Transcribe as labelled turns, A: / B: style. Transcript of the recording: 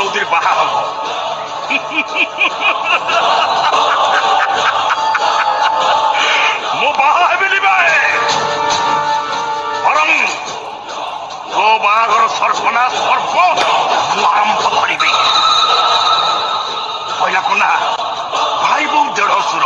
A: ଚୌଧୁରୀ ବାହା ହବ। ମୁଁ ବାହା ହେବିନି ଭାଇ, ବରଂ ତୋ ବାହାଘର ସର୍ବ ମୁଁ ଆରମ୍ଭ କରିବି। କହିଲା କନା ଭାଇ ବୋଉ ଦେଢ ସୁର।